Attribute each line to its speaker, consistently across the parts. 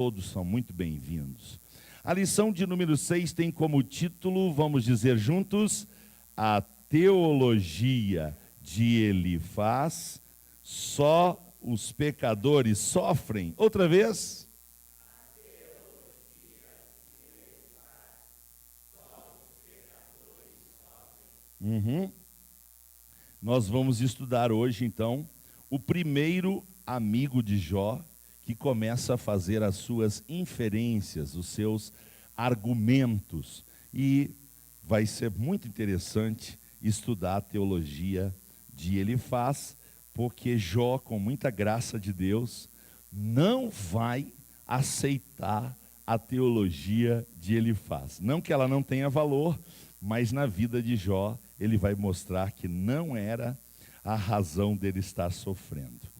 Speaker 1: Todos são muito bem-vindos. A lição de número 6 tem como título, vamos dizer juntos, a teologia de Elifaz, só os pecadores sofrem. Outra vez. Nós vamos estudar hoje, então, o primeiro amigo de Jó, que começa a fazer as suas inferências, os seus argumentos. E vai ser muito interessante estudar a teologia de Elifaz, porque Jó, com muita graça de Deus, não vai aceitar a teologia de Elifaz. Não que ela não tenha valor, mas na vida de Jó, ele vai mostrar que não era a razão dele estar sofrendo.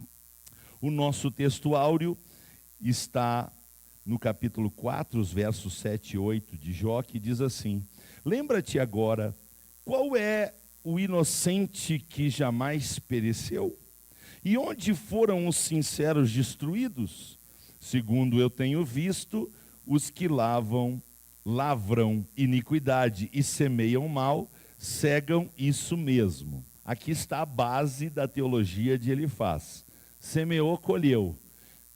Speaker 1: O nosso texto áureo está no capítulo 4, os versos 7 e 8 de Jó, que diz assim: lembra-te agora, qual é o inocente que jamais pereceu? E onde foram os sinceros destruídos? Segundo eu tenho visto, os que lavram iniquidade e semeiam mal, cegam isso mesmo. Aqui está a base da teologia de Elifaz. Semeou, colheu.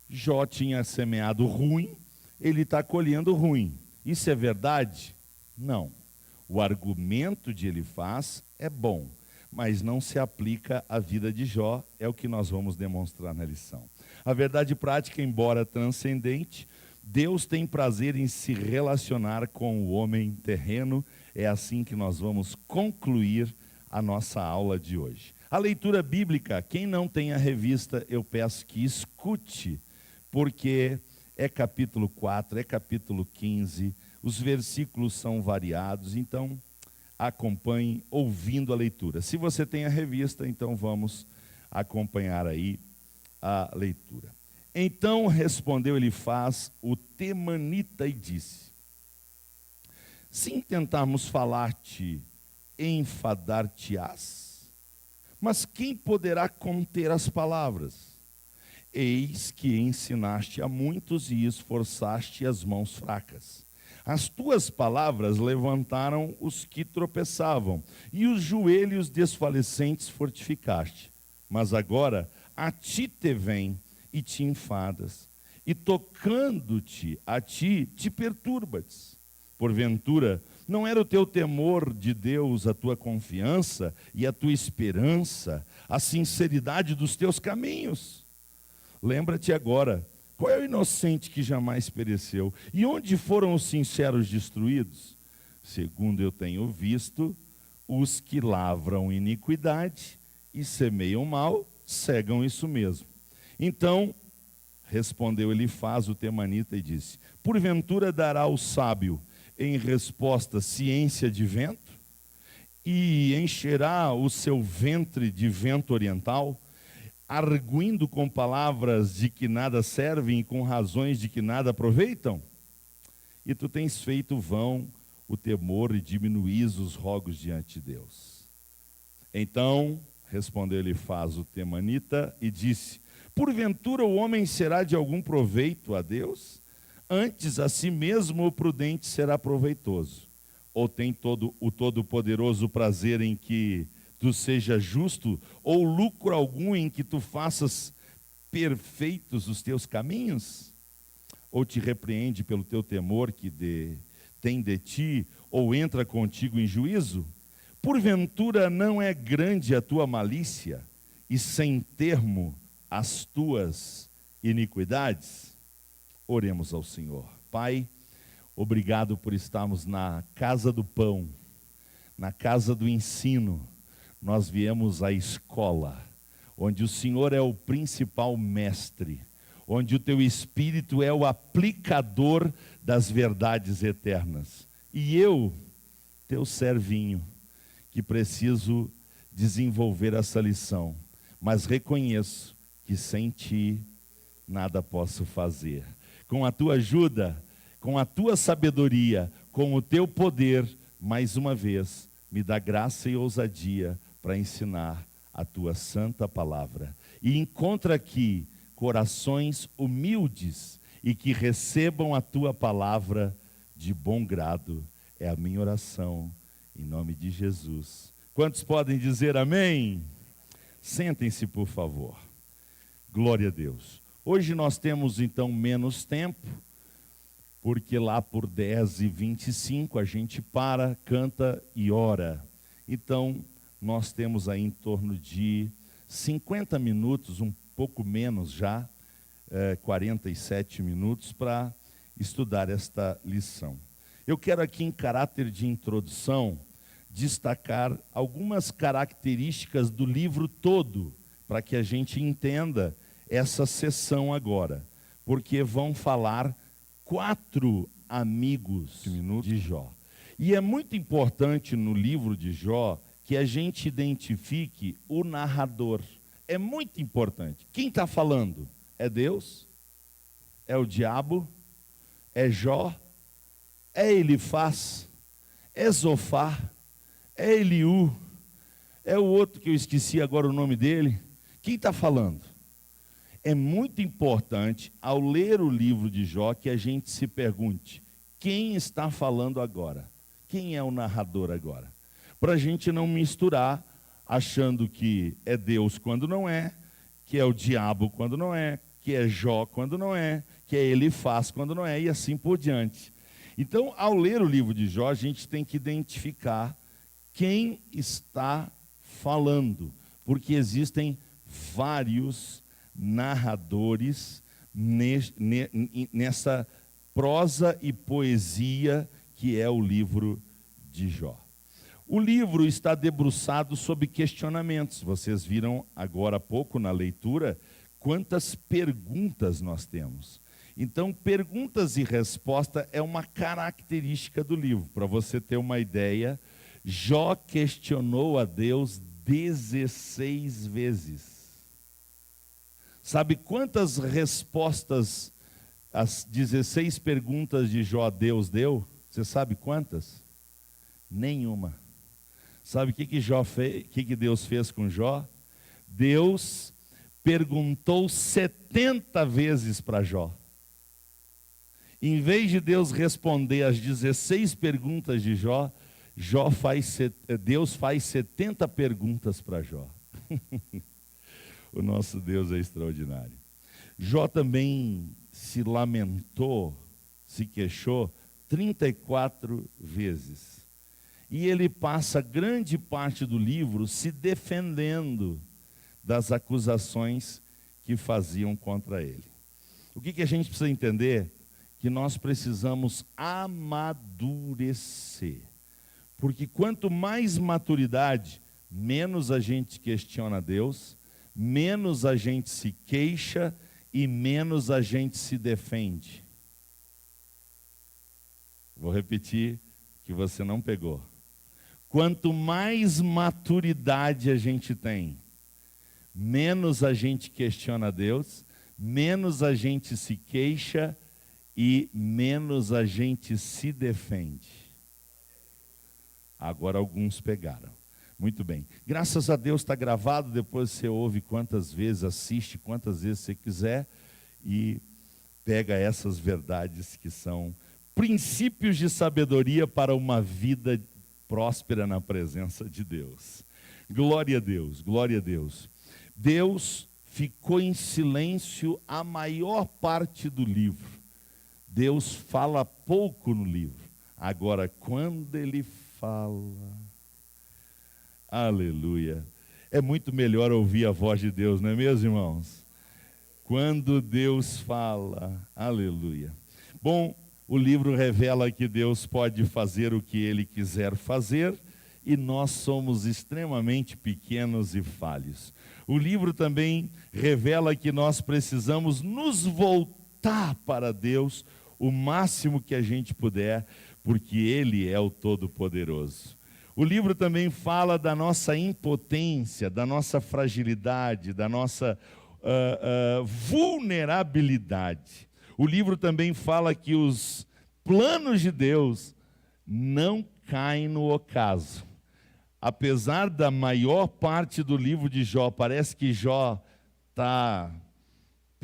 Speaker 1: Jó tinha semeado ruim, ele está colhendo ruim. Isso é verdade? Não. O argumento de Elifaz é bom, mas não se aplica à vida de Jó, é o que nós vamos demonstrar na lição. A verdade prática, embora transcendente, Deus tem prazer em se relacionar com o homem terreno. É assim que nós vamos concluir a nossa aula de hoje. A leitura bíblica, quem não tem a revista, eu peço que escute, porque é capítulo 4, é capítulo 15, os versículos são variados, então acompanhe ouvindo a leitura. Se você tem a revista, então vamos acompanhar aí a leitura. Então respondeu Elifaz, o temanita, e disse: se intentarmos falar-te, enfadar-te-ás? Mas quem poderá conter as palavras? Eis que ensinaste a muitos e esforçaste as mãos fracas. As tuas palavras levantaram os que tropeçavam, e os joelhos desfalecentes fortificaste. Mas agora a ti te vem e te enfadas, e tocando-te a ti, te perturbas. Porventura, não era o teu temor de Deus, a tua confiança e a tua esperança, a sinceridade dos teus caminhos? Lembra-te agora, qual é o inocente que jamais pereceu? E onde foram os sinceros destruídos? Segundo eu tenho visto, os que lavram iniquidade e semeiam mal, cegam isso mesmo. Então, respondeu Elifaz, o temanita, e disse: porventura dará o sábio em resposta ciência de vento? E encherá o seu ventre de vento oriental, arguindo com palavras de que nada servem e com razões de que nada aproveitam? E tu tens feito vão o temor e diminuís os rogos diante de Deus. Então, respondeu Elifaz, o temanita, e disse: porventura o homem será de algum proveito a Deus? Antes a si mesmo o prudente será proveitoso. Ou tem o Todo-Poderoso prazer em que tu sejas justo, ou lucro algum em que tu faças perfeitos os teus caminhos? Ou te repreende pelo teu temor que tem de ti, ou entra contigo em juízo? Porventura não é grande a tua malícia, e sem termo as tuas iniquidades? Oremos ao Senhor. Pai, obrigado por estarmos na casa do pão, na casa do ensino. Nós viemos à escola, onde o Senhor é o principal mestre, onde o teu Espírito é o aplicador das verdades eternas. E eu, teu servinho, que preciso desenvolver essa lição, mas reconheço que sem ti nada posso fazer. Com a tua ajuda, com a tua sabedoria, com o teu poder, mais uma vez, me dá graça e ousadia para ensinar a tua santa palavra. E encontra aqui corações humildes e que recebam a tua palavra de bom grado. É a minha oração, em nome de Jesus. Quantos podem dizer amém? Sentem-se, por favor. Glória a Deus. Hoje nós temos então menos tempo, porque lá por 10h25 a gente para, canta e ora. Então, nós temos aí em torno de 50 minutos, um pouco menos já, 47 minutos para estudar esta lição. Eu quero aqui, em caráter de introdução, destacar algumas características do livro todo, para que a gente entenda essa sessão agora, porque vão falar 4 amigos de Jó. E é muito importante no livro de Jó que a gente identifique o narrador. É muito importante. Quem está falando? É Deus? É o diabo? É Jó? É Elifaz? É Zofar? É Eliú? É o outro que eu esqueci agora o nome dele? Quem está falando? É muito importante, ao ler o livro de Jó, que a gente se pergunte: quem está falando agora? Quem é o narrador agora? Para a gente não misturar, achando que é Deus quando não é, que é o diabo quando não é, que é Jó quando não é, que é Elifaz quando não é, e assim por diante. Então, ao ler o livro de Jó, a gente tem que identificar quem está falando, porque existem vários narradores nessa prosa e poesia que é o livro de Jó. O livro está debruçado sobre questionamentos. Vocês viram agora há pouco na leitura quantas perguntas nós temos. Então, perguntas e resposta é uma característica do livro. Para você ter uma ideia, Jó questionou a Deus 16 vezes. Sabe quantas respostas as 16 perguntas de Jó Deus deu? Você sabe quantas? Nenhuma. Sabe o que Jó fez? O que Deus fez com Jó? Deus perguntou 70 vezes para Jó. Em vez de Deus responder as 16 perguntas de Jó, Deus faz 70 perguntas para Jó. O nosso Deus é extraordinário. Jó também se lamentou, se queixou 34 vezes. E ele passa grande parte do livro se defendendo das acusações que faziam contra ele. O que a gente precisa entender? Que nós precisamos amadurecer. Porque quanto mais maturidade, menos a gente questiona Deus, menos a gente se queixa e menos a gente se defende. Vou repetir que você não pegou. Quanto mais maturidade a gente tem, menos a gente questiona Deus, menos a gente se queixa e menos a gente se defende. Agora alguns pegaram. Muito bem. Graças a Deus está gravado, depois você ouve quantas vezes, assiste quantas vezes você quiser e pega essas verdades que são princípios de sabedoria para uma vida próspera na presença de Deus. Glória a Deus, glória a Deus. Deus ficou em silêncio a maior parte do livro. Deus fala pouco no livro. Agora, quando Ele fala, aleluia, é muito melhor ouvir a voz de Deus, não é mesmo, irmãos? Quando Deus fala, aleluia. Bom, o livro revela que Deus pode fazer o que Ele quiser fazer e nós somos extremamente pequenos e falhos. O livro também revela que nós precisamos nos voltar para Deus o máximo que a gente puder, porque Ele é o Todo-Poderoso. O livro também fala da nossa impotência, da nossa fragilidade, da nossa vulnerabilidade. O livro também fala que os planos de Deus não caem no ocaso. Apesar da maior parte do livro de Jó, parece que Jó está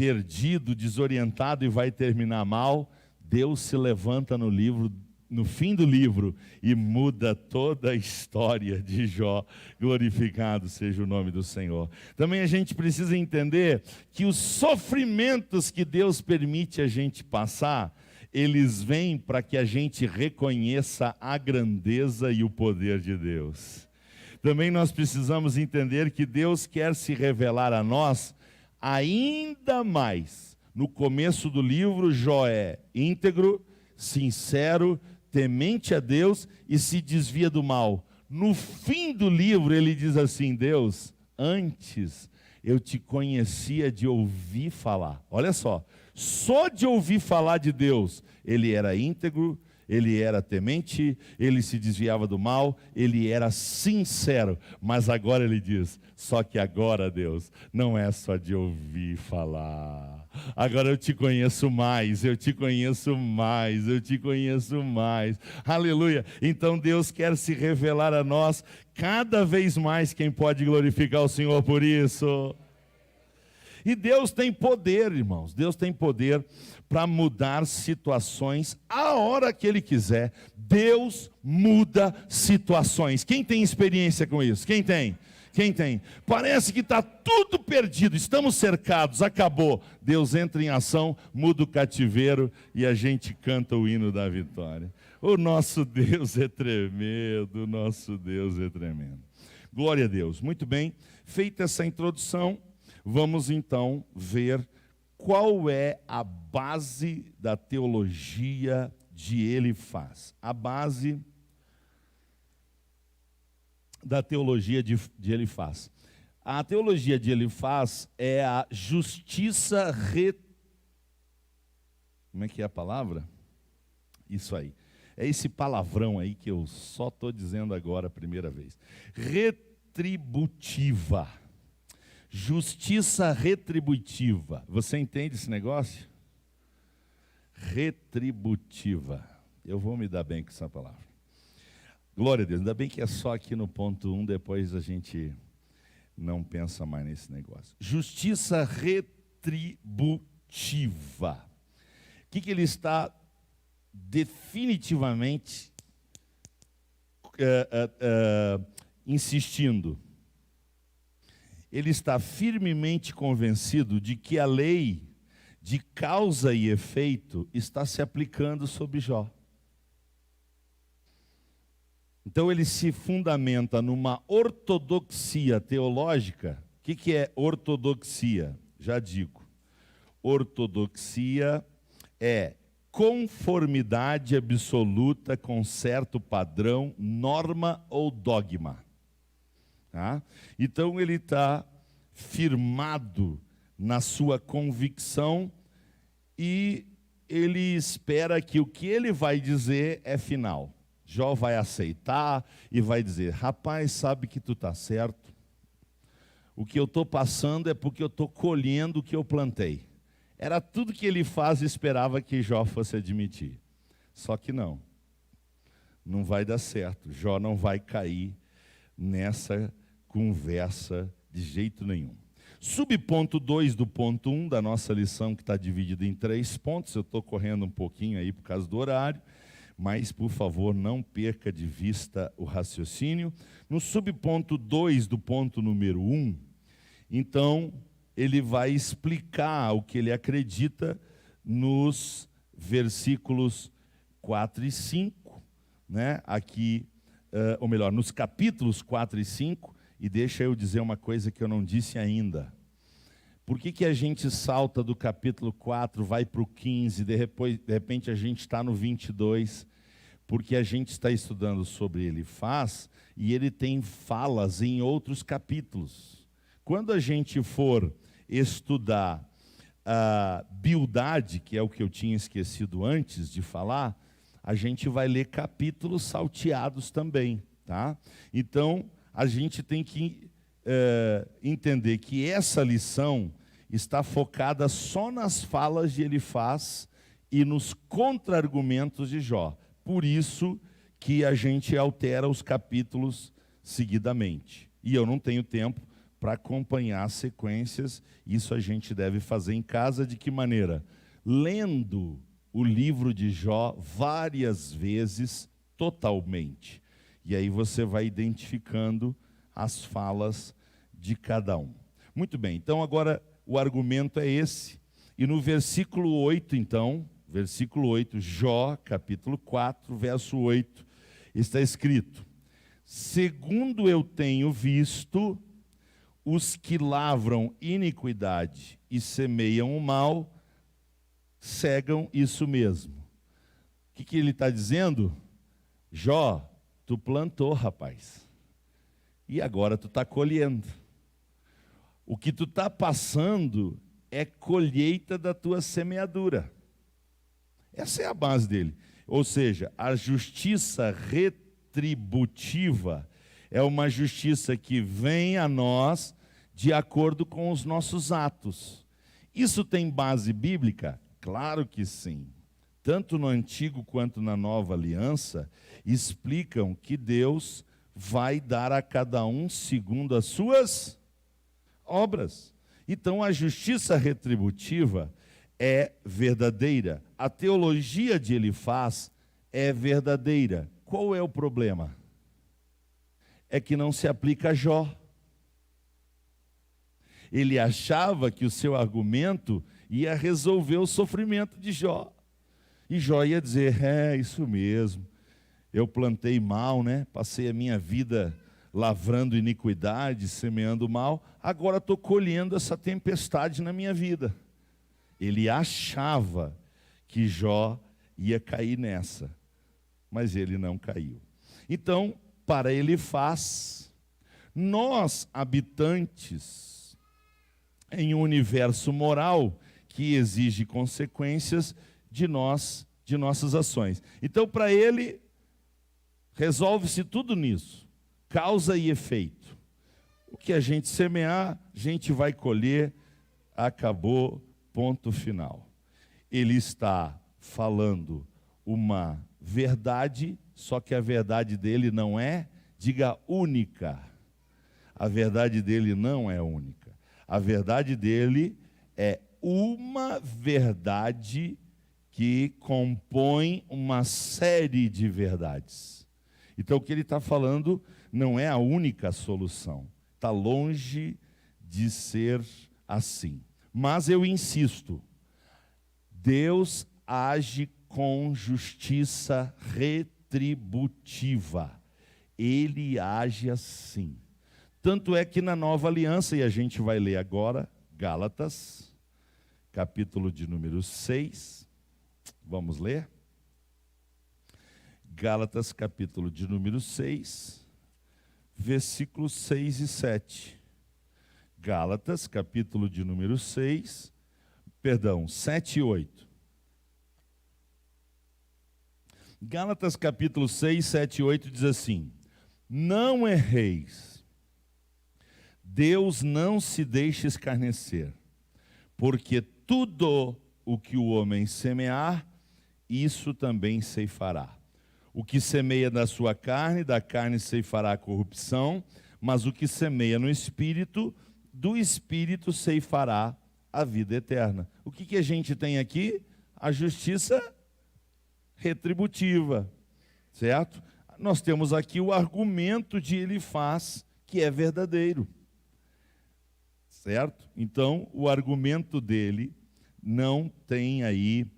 Speaker 1: perdido, desorientado e vai terminar mal, Deus se levanta no fim do livro e muda toda a história de Jó. Glorificado seja o nome do Senhor. Também a gente precisa entender que os sofrimentos que Deus permite a gente passar, eles vêm para que a gente reconheça a grandeza e o poder de Deus. Também nós precisamos entender que Deus quer se revelar a nós ainda mais. No começo do livro, Jó é íntegro, sincero, temente a Deus e se desvia do mal. No fim do livro ele diz assim: Deus, antes eu te conhecia de ouvir falar. Olha só de ouvir falar de Deus, ele era íntegro, ele era temente, ele se desviava do mal, ele era sincero. Mas agora ele diz, só que agora, Deus, não é só de ouvir falar. Agora eu te conheço mais, eu te conheço mais, eu te conheço mais. Aleluia! Então Deus quer se revelar a nós cada vez mais. Quem pode glorificar o Senhor por isso? E Deus tem poder, irmãos. Deus tem poder para mudar situações a hora que Ele quiser. Deus muda situações. Quem tem experiência com isso? Quem tem? Quem tem? Parece que está tudo perdido, estamos cercados, acabou. Deus entra em ação, muda o cativeiro e a gente canta o hino da vitória. O nosso Deus é tremendo, o nosso Deus é tremendo. Glória a Deus. Muito bem, feita essa introdução, vamos então ver qual é a base da teologia de Elifaz. A base da teologia de Elifaz. A teologia de Elifaz é a justiça Como é que é a palavra? Isso aí. É esse palavrão aí que eu só estou dizendo agora a primeira vez. Retributiva. Justiça retributiva. Você entende esse negócio? Retributiva. Eu vou me dar bem com essa palavra. Glória a Deus. Ainda bem que é só aqui no ponto 1, depois a gente não pensa mais nesse negócio. Justiça retributiva. O que ele está definitivamente insistindo? Ele está firmemente convencido de que a lei de causa e efeito está se aplicando sobre Jó. Então ele se fundamenta numa ortodoxia teológica. O que é ortodoxia? Já digo. Ortodoxia é conformidade absoluta com certo padrão, norma ou dogma. Tá? Então ele está firmado na sua convicção e ele espera que o que ele vai dizer é final. Jó vai aceitar e vai dizer, rapaz, sabe que tu está certo. O que eu estou passando é porque eu estou colhendo o que eu plantei. Era tudo que ele faz e esperava que Jó fosse admitir. Só que não. Não vai dar certo. Jó não vai cair nessa conversa de jeito nenhum. Subponto 2 do ponto 1 da nossa lição, que está dividida em 3 pontos. Eu estou correndo um pouquinho aí por causa do horário. Mas, por favor, não perca de vista o raciocínio. No subponto 2 do ponto número 1, então, ele vai explicar o que ele acredita nos versículos 4 e 5, né? Aqui, ou melhor, nos capítulos 4 e 5, e deixa eu dizer uma coisa que eu não disse ainda. Por que a gente salta do capítulo 4, vai para o 15, de repente a gente está no 22, porque a gente está estudando sobre Elifaz e ele tem falas em outros capítulos. Quando a gente for estudar a Bildade, que é o que eu tinha esquecido antes de falar, a gente vai ler capítulos salteados também, tá? Então, a gente tem que entender que essa lição está focada só nas falas de Elifaz e nos contra-argumentos de Jó. Por isso que a gente altera os capítulos seguidamente. E eu não tenho tempo para acompanhar as sequências. Isso a gente deve fazer em casa de que maneira? Lendo o livro de Jó várias vezes, totalmente. E aí você vai identificando as falas de cada um. Muito bem, então agora o argumento é esse. E no versículo 8, então, versículo 8, Jó, capítulo 4, verso 8, está escrito: segundo eu tenho visto, os que lavram iniquidade e semeiam o mal, cegam isso mesmo. O que ele está dizendo? Jó, tu plantou, rapaz, e agora tu está colhendo. O que tu está passando é colheita da tua semeadura. Essa é a base dele. Ou seja, a justiça retributiva é uma justiça que vem a nós de acordo com os nossos atos. Isso tem base bíblica? Claro que sim. Tanto no Antigo quanto na Nova Aliança, explicam que Deus vai dar a cada um segundo as suas obras. Então a justiça retributiva é verdadeira. A teologia de Elifaz é verdadeira. Qual é o problema? É que não se aplica a Jó. Ele achava que o seu argumento ia resolver o sofrimento de Jó. E Jó ia dizer, isso mesmo, eu plantei mal, né? Passei a minha vida lavrando iniquidade, semeando mal, agora estou colhendo essa tempestade na minha vida. Ele achava que Jó ia cair nessa, mas ele não caiu. Então, para Elifaz, nós habitantes em um universo moral que exige consequências de nossas ações. Então, para ele, resolve-se tudo nisso. Causa e efeito. O que a gente semear, a gente vai colher, acabou, ponto final. Ele está falando uma verdade, só que a verdade dele não é, diga, única. A verdade dele não é única. A verdade dele é uma verdade que compõe uma série de verdades. Então o que ele está falando não é a única solução. Está longe de ser assim. Mas eu insisto, Deus age com justiça retributiva. Ele age assim. Tanto é que na Nova Aliança, e a gente vai ler agora, Gálatas, capítulo de número 6. Vamos ler? Gálatas, capítulo de número 6, versículos 6 e 7. Gálatas, capítulo de número 7 e 8. Gálatas, capítulo 6, 7 e 8 diz assim: não erreis, Deus não se deixe escarnecer, porque tudo o que o homem semear, isso também ceifará. O que semeia da sua carne, da carne ceifará a corrupção, mas o que semeia no Espírito, do Espírito ceifará a vida eterna. O que a gente tem aqui? A justiça retributiva, certo? Nós temos aqui o argumento de Elifaz, que é verdadeiro, certo? Então, o argumento dele não tem aí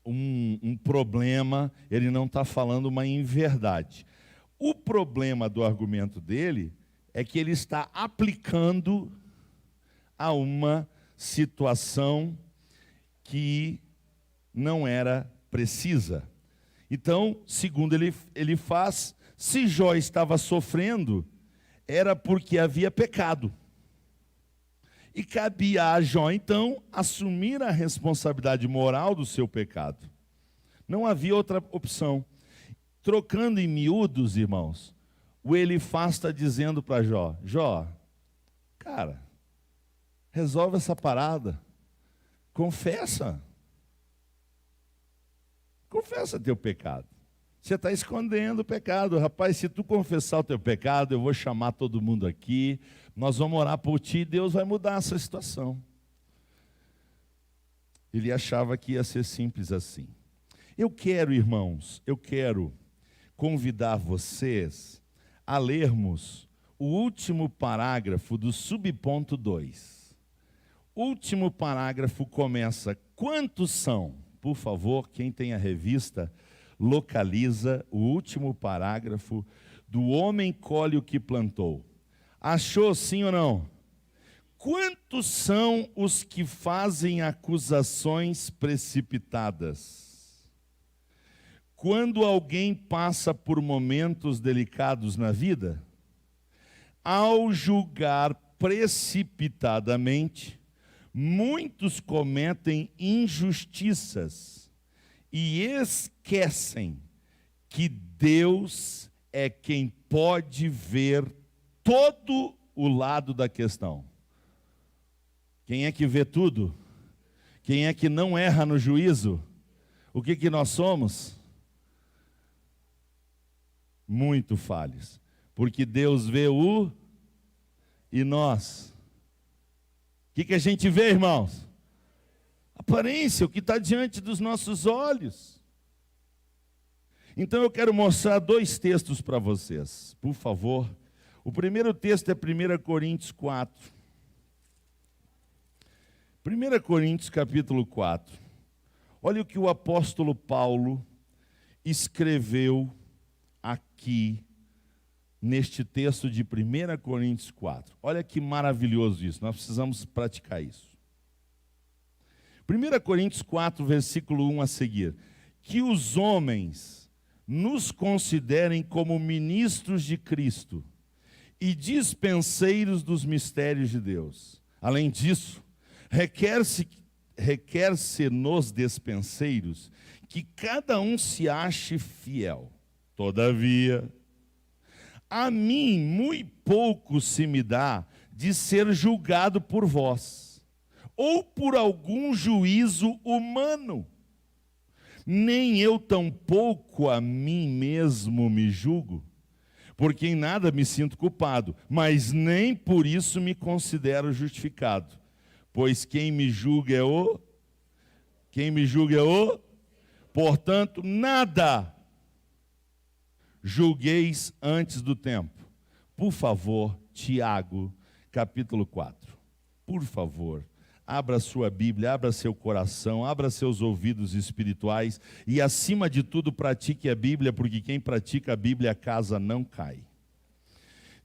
Speaker 1: um problema, ele não está falando uma inverdade. O problema do argumento dele é que ele está aplicando a uma situação que não era precisa. Então, segundo ele faz, se Jó estava sofrendo, era porque havia pecado. E cabia a Jó, então, assumir a responsabilidade moral do seu pecado. Não havia outra opção. Trocando em miúdos, irmãos, o Elifaz está dizendo para Jó, Jó, cara, resolve essa parada, confessa teu pecado. Você está escondendo o pecado. Rapaz, se tu confessar o teu pecado, eu vou chamar todo mundo aqui, nós vamos orar por ti e Deus vai mudar essa situação. Ele achava que ia ser simples assim. Eu quero, irmãos, convidar vocês a lermos o último parágrafo do subponto 2. O último parágrafo começa: quantos são? Por favor, quem tem a revista, localiza o último parágrafo do homem colhe o que plantou. Achou, sim ou não? Quantos são os que fazem acusações precipitadas? Quando alguém passa por momentos delicados na vida, ao julgar precipitadamente, muitos cometem injustiças e esquecem que Deus é quem pode ver todo o lado da questão. Quem é que vê tudo? Quem é que não erra no juízo? O que nós somos? Muito falhos. Porque Deus vê e nós. O que a gente vê, irmãos? Aparência, o que está diante dos nossos olhos. Então eu quero mostrar 2 textos para vocês, por favor. O primeiro texto é 1 Coríntios 4. 1 Coríntios capítulo 4. Olha o que o apóstolo Paulo escreveu aqui neste texto de 1 Coríntios 4. Olha que maravilhoso isso, nós precisamos praticar isso. 1 Coríntios 4, versículo 1 a seguir. Que os homens nos considerem como ministros de Cristo e dispenseiros dos mistérios de Deus. Além disso, requer-se nos dispenseiros que cada um se ache fiel. Todavia, a mim muito pouco se me dá de ser julgado por vós, ou por algum juízo humano. Nem eu tampouco a mim mesmo me julgo, porque em nada me sinto culpado, mas nem por isso me considero justificado. Pois quem me julga é o... Portanto, nada julgueis antes do tempo. Por favor, Tiago, capítulo 4. Por favor, abra sua Bíblia, abra seu coração, abra seus ouvidos espirituais e, acima de tudo, pratique a Bíblia, porque quem pratica a Bíblia, a casa não cai.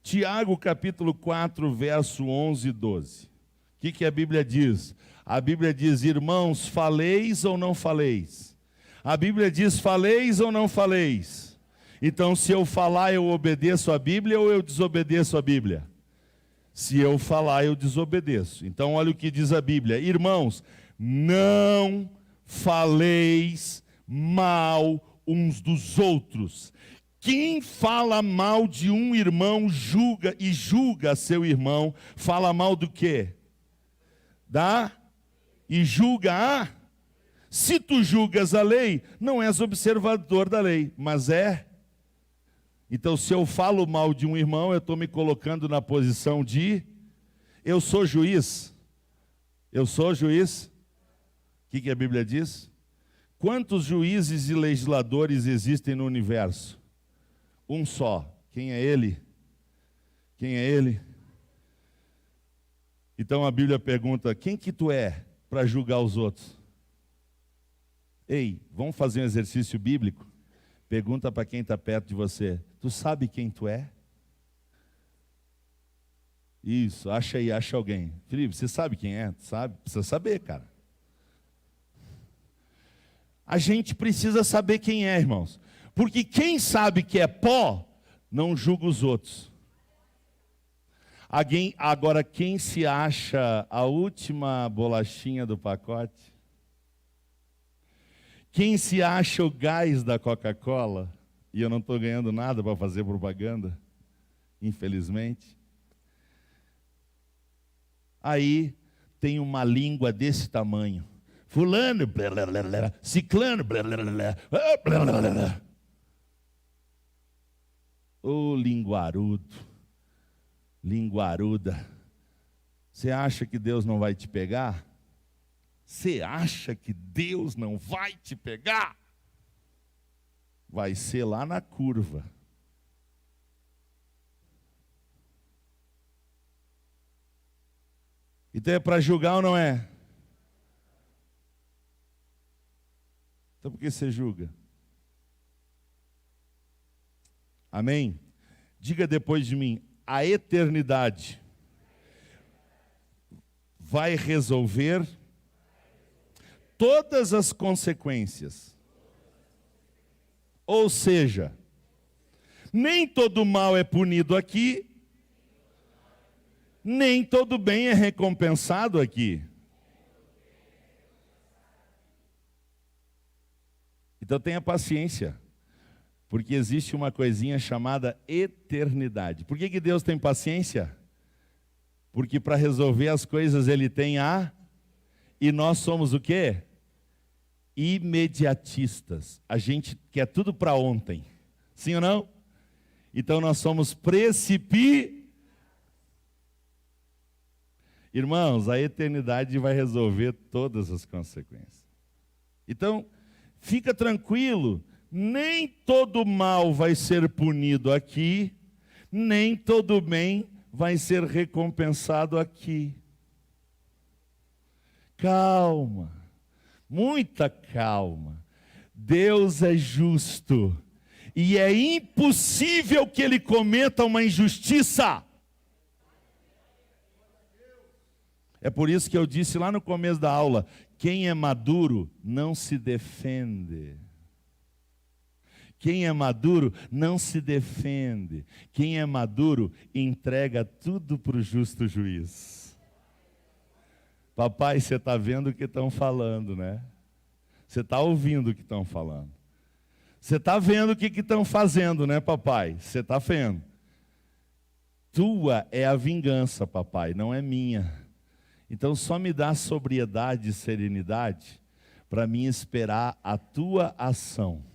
Speaker 1: Tiago, capítulo 4, verso 11 e 12. O que a Bíblia diz? A Bíblia diz: irmãos, faleis ou não faleis? A Bíblia diz: faleis ou não faleis? Então, se eu falar, eu obedeço a Bíblia ou eu desobedeço a Bíblia? Se eu falar, eu desobedeço. Então, olha o que diz a Bíblia. Irmãos, não faleis mal uns dos outros. Quem fala mal de um irmão julga seu irmão, fala mal do quê? E julga Se tu julgas a lei, não és observador da lei, mas é. Então, se eu falo mal de um irmão, eu estou me colocando na posição de... Eu sou juiz. Eu sou juiz. O que a Bíblia diz? Quantos juízes e legisladores existem no universo? Um só. Quem é ele? Quem é ele? Então a Bíblia pergunta: quem que tu é para julgar os outros? Ei, vamos fazer um exercício bíblico? Pergunta para quem está perto de você: tu sabe quem tu é? Isso, acha aí, acha alguém. Felipe, você sabe quem é? Sabe? Precisa saber, cara. A gente precisa saber quem é, irmãos. Porque quem sabe que é pó, não julga os outros. Agora, quem se acha a última bolachinha do pacote? Quem se acha o gás da Coca-Cola? E eu não estou ganhando nada para fazer propaganda, infelizmente. Aí tem uma língua desse tamanho. Fulano, blá, blá, blá, blá, ciclano, blá, blá, blá, blá, blá, blá, blá. Ô linguarudo, linguaruda, você acha que Deus não vai te pegar? Você acha que Deus não vai te pegar? Vai ser lá na curva. Então é para julgar ou não é? Então por que você julga? Amém? Diga depois de mim, a eternidade vai resolver todas as consequências. Ou seja, nem todo mal é punido aqui, nem todo bem é recompensado aqui. Então tenha paciência, porque existe uma coisinha chamada eternidade. Por que Deus tem paciência? Porque para resolver as coisas Ele tem e nós somos o quê? Imediatistas. A gente quer tudo para ontem. Sim ou não? Então nós somos Irmãos, a eternidade vai resolver todas as consequências. Então, fica tranquilo, nem todo mal vai ser punido aqui, nem todo bem vai ser recompensado aqui. Calma, muita calma. Deus é justo e é impossível que Ele cometa uma injustiça. É por isso que eu disse lá no começo da aula, quem é maduro não se defende. Quem é maduro não se defende. Quem é maduro entrega tudo para o justo juiz. Papai, você está vendo o que estão falando, né? Você está ouvindo o que estão falando. Você está vendo o que estão fazendo, né, papai? Você está vendo. Tua é a vingança, papai, não é minha. Então só me dá sobriedade e serenidade para mim esperar a tua ação.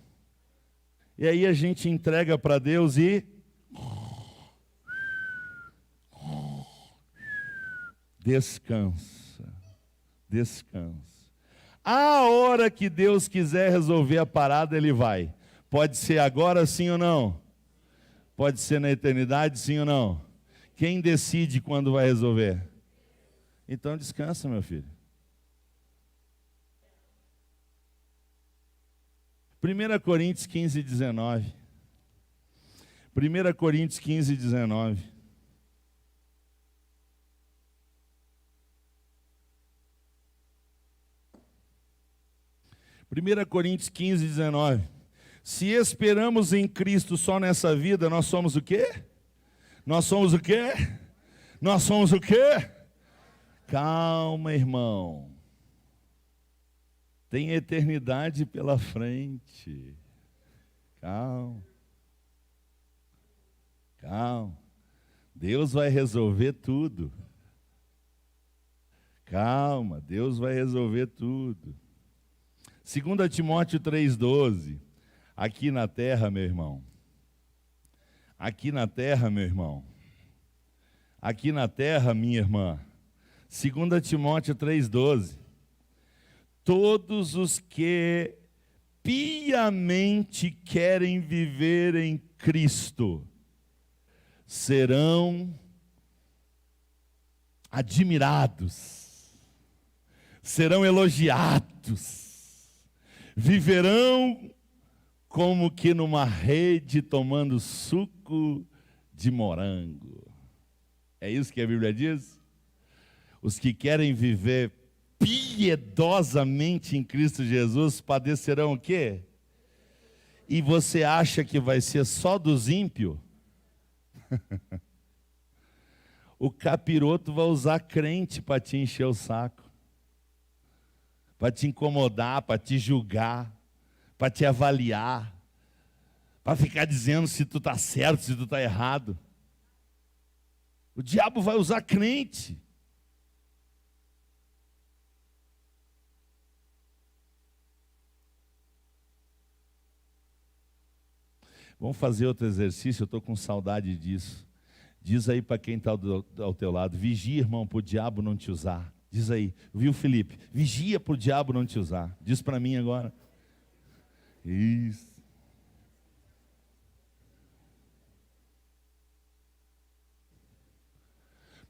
Speaker 1: E aí a gente entrega para Deus e descansa. Descansa. A hora que Deus quiser resolver a parada, Ele vai. Pode ser agora, sim ou não? Pode ser na eternidade, sim ou não? Quem decide quando vai resolver? Então descansa, meu filho. 1 Coríntios 15, 19. 1 Coríntios 15, 19. Primeira Coríntios 15, 19. Se esperamos em Cristo só nessa vida, nós somos o quê? Nós somos o quê? Nós somos o quê? Calma, irmão. Tem eternidade pela frente. Calma. Calma. Deus vai resolver tudo. Calma, Deus vai resolver tudo. 2 Timóteo 3,12. Aqui na terra, meu irmão. Aqui na terra, meu irmão. Aqui na terra, minha irmã. 2 Timóteo 3,12. Todos os que piamente querem viver em Cristo serão admirados, serão elogiados, viverão como que numa rede tomando suco de morango. É isso que a Bíblia diz? Os que querem viver piedosamente em Cristo Jesus padecerão o quê? E você acha que vai ser só dos ímpios? O capiroto vai usar crente para te encher o saco, para te incomodar, para te julgar, para te avaliar, para ficar dizendo se tu está certo, se tu está errado. O diabo vai usar crente. Vamos fazer outro exercício, eu estou com saudade disso. Diz aí para quem está ao teu lado, vigia, irmão, para o diabo não te usar. Diz aí, viu, Felipe? Vigia para o diabo não te usar. Diz para mim agora. Isso.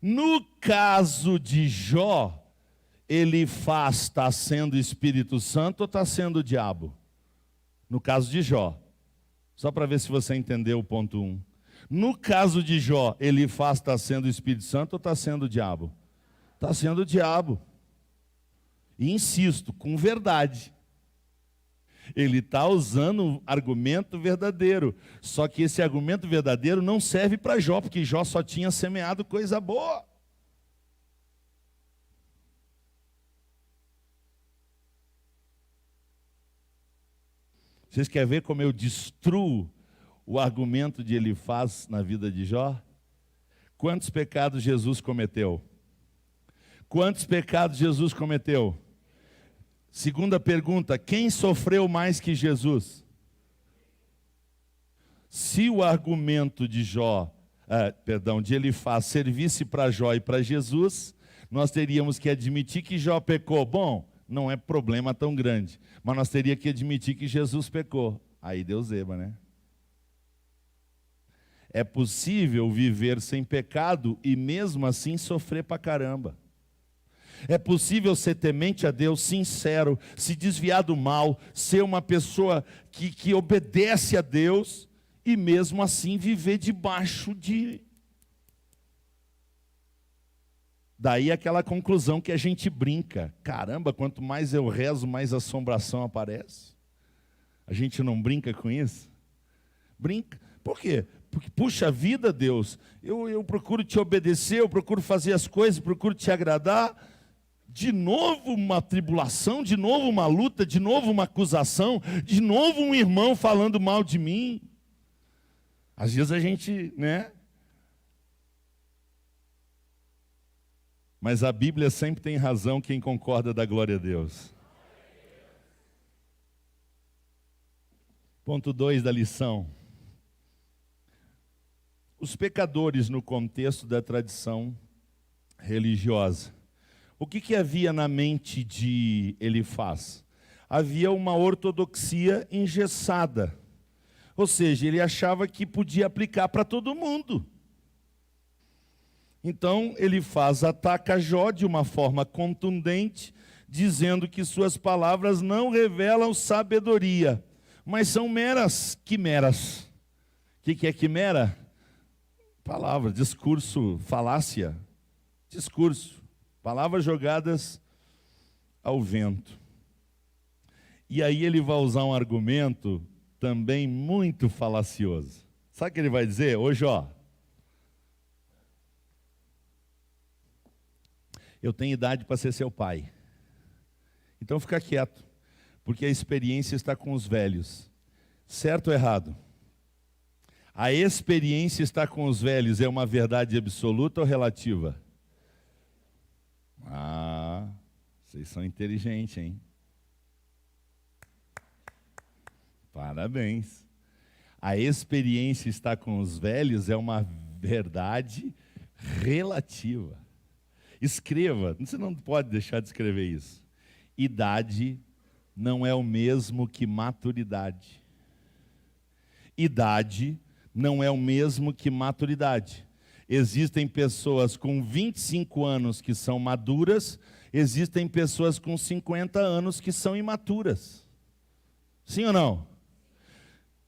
Speaker 1: No caso de Jó, Elifaz está sendo Espírito Santo ou está sendo o diabo? No caso de Jó. Só para ver se você entendeu o ponto 1. No caso de Jó, Elifaz está sendo o Espírito Santo ou está sendo o diabo? Está sendo o diabo. E insisto, com verdade. Ele está usando um argumento verdadeiro. Só que esse argumento verdadeiro não serve para Jó, porque Jó só tinha semeado coisa boa. Vocês querem ver como eu destruo o argumento de Elifaz na vida de Jó? Quantos pecados Jesus cometeu? Quantos pecados Jesus cometeu? Segunda pergunta, quem sofreu mais que Jesus? Se o argumento de de Elifaz servisse para Jó e para Jesus, nós teríamos que admitir que Jó pecou. Bom, não é problema tão grande, mas nós teríamos que admitir que Jesus pecou. Aí deu zeba, né? É possível viver sem pecado e mesmo assim sofrer pra caramba. É possível ser temente a Deus, sincero, se desviar do mal, ser uma pessoa que obedece a Deus e mesmo assim viver debaixo de... Daí aquela conclusão que a gente brinca. Caramba, quanto mais eu rezo, mais assombração aparece. A gente não brinca com isso? Brinca. Por quê? Porque, puxa vida, Deus, eu procuro te obedecer, eu procuro fazer as coisas, procuro te agradar. De novo uma tribulação, de novo uma luta, de novo uma acusação, de novo um irmão falando mal de mim. Às vezes a gente, né? Mas a Bíblia sempre tem razão, quem concorda dá glória a Deus. Ponto 2 da lição. Os pecadores no contexto da tradição religiosa. O que havia na mente de Elifaz? Havia uma ortodoxia engessada. Ou seja, ele achava que podia aplicar para todo mundo. Então, Elifaz ataca Jó de uma forma contundente, dizendo que suas palavras não revelam sabedoria, mas são meras quimeras. O que é quimera? Palavra, discurso, falácia. Discurso. Palavras jogadas ao vento. E aí ele vai usar um argumento também muito falacioso. Sabe o que ele vai dizer? Ô Jó, eu tenho idade para ser seu pai. Então fica quieto, porque a experiência está com os velhos. Certo ou errado? A experiência está com os velhos é uma verdade absoluta ou relativa? Ah, vocês são inteligentes, hein? Parabéns. A experiência está com os velhos é uma verdade relativa. Escreva, você não pode deixar de escrever isso. Idade não é o mesmo que maturidade. Idade não é o mesmo que maturidade. Existem pessoas com 25 anos que são maduras, existem pessoas com 50 anos que são imaturas. Sim ou não?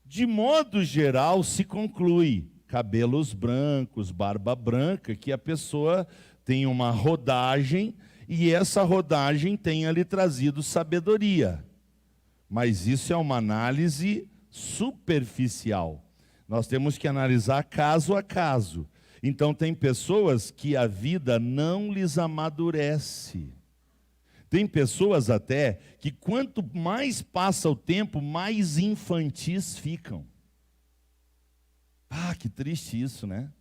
Speaker 1: De modo geral, se conclui cabelos brancos, barba branca, que a pessoa tem uma rodagem e essa rodagem tenha lhe trazido sabedoria. Mas isso é uma análise superficial. Nós temos que analisar caso a caso. Então tem pessoas que a vida não lhes amadurece. Tem pessoas até que quanto mais passa o tempo, mais infantis ficam. Ah, que triste isso, né?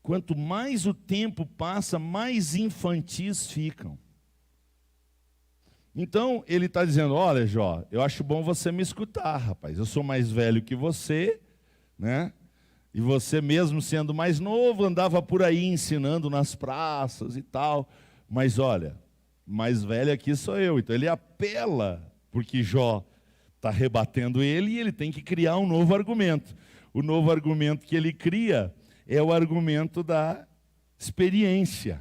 Speaker 1: Quanto mais o tempo passa, mais infantis ficam. Então, ele está dizendo, olha, Jó, eu acho bom você me escutar, rapaz. Eu sou mais velho que você, né? E você mesmo sendo mais novo, andava por aí ensinando nas praças e tal. Mas olha, mais velho aqui sou eu. Então ele apela, porque Jó está rebatendo ele e ele tem que criar um novo argumento. O novo argumento que ele cria é o argumento da experiência.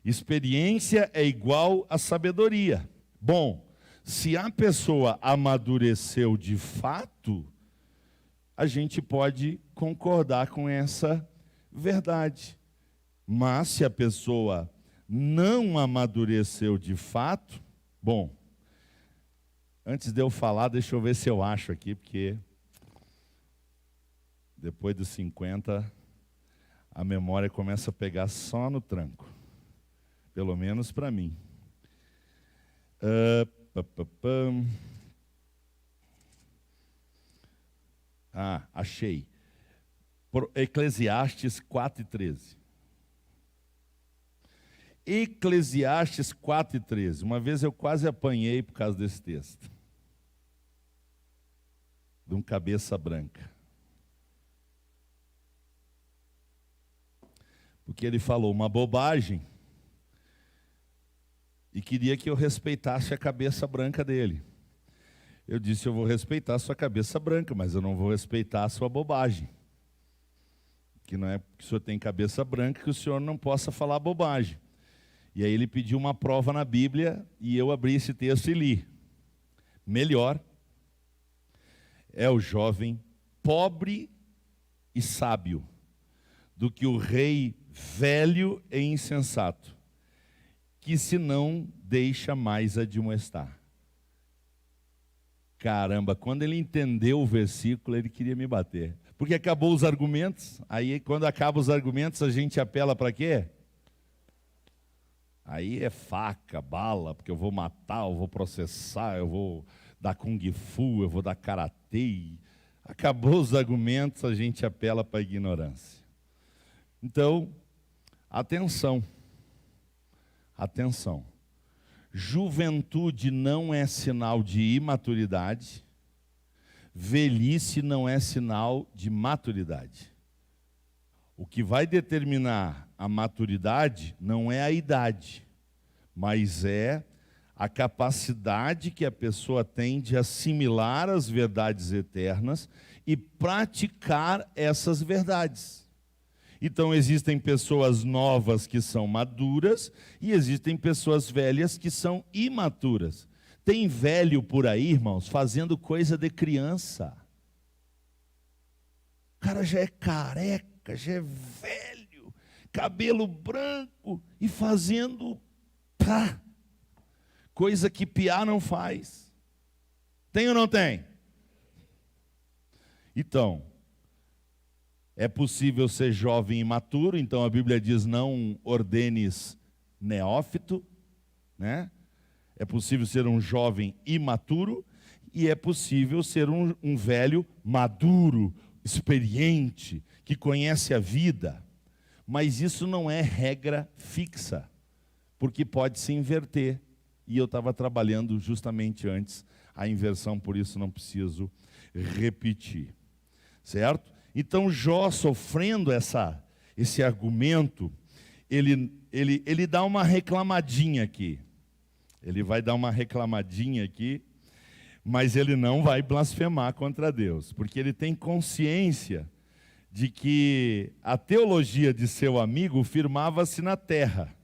Speaker 1: Experiência é igual a sabedoria. Bom, se a pessoa amadureceu de fato, a gente pode concordar com essa verdade. Mas se a pessoa não amadureceu de fato, bom, antes de eu falar, deixa eu ver se eu acho aqui, porque depois dos 50, a memória começa a pegar só no tranco. Pelo menos para mim. Achei. Eclesiastes 4:13. Eclesiastes 4:13. Uma vez eu quase apanhei por causa desse texto. De um cabeça branca. Porque ele falou uma bobagem e queria que eu respeitasse a cabeça branca dele. Eu disse, eu vou respeitar a sua cabeça branca, mas eu não vou respeitar a sua bobagem. Que não é porque o senhor tem cabeça branca que o senhor não possa falar bobagem. E aí ele pediu uma prova na Bíblia e eu abri esse texto e li. Melhor é o jovem pobre e sábio do que o rei velho e insensato, que se não deixa mais admoestar. Caramba, quando ele entendeu o versículo, ele queria me bater. Porque acabou os argumentos, aí quando acabam os argumentos, a gente apela para quê? Aí é faca, bala, porque eu vou matar, eu vou processar, eu vou dar kung fu, eu vou dar karatê. Acabou os argumentos, a gente apela para a ignorância. Então, atenção. Atenção. Juventude não é sinal de imaturidade. Velhice não é sinal de maturidade. O que vai determinar a maturidade não é a idade, mas é a capacidade que a pessoa tem de assimilar as verdades eternas e praticar essas verdades. Então existem pessoas novas que são maduras e existem pessoas velhas que são imaturas. Tem velho por aí, irmãos, fazendo coisa de criança. O cara já é careca, já é velho, cabelo branco e fazendo coisa que piá não faz. Tem ou não tem? Então, é possível ser jovem e imaturo, então a Bíblia diz não ordenes neófito, né? É possível ser um jovem imaturo e é possível ser um velho maduro, experiente, que conhece a vida. Mas isso não é regra fixa, porque pode se inverter. E eu estava trabalhando justamente antes a inversão, por isso não preciso repetir. Certo? Então Jó, sofrendo esse argumento, ele dá uma reclamadinha aqui. Ele vai dar uma reclamadinha aqui, mas ele não vai blasfemar contra Deus, porque ele tem consciência de que a teologia de seu amigo firmava-se na terra,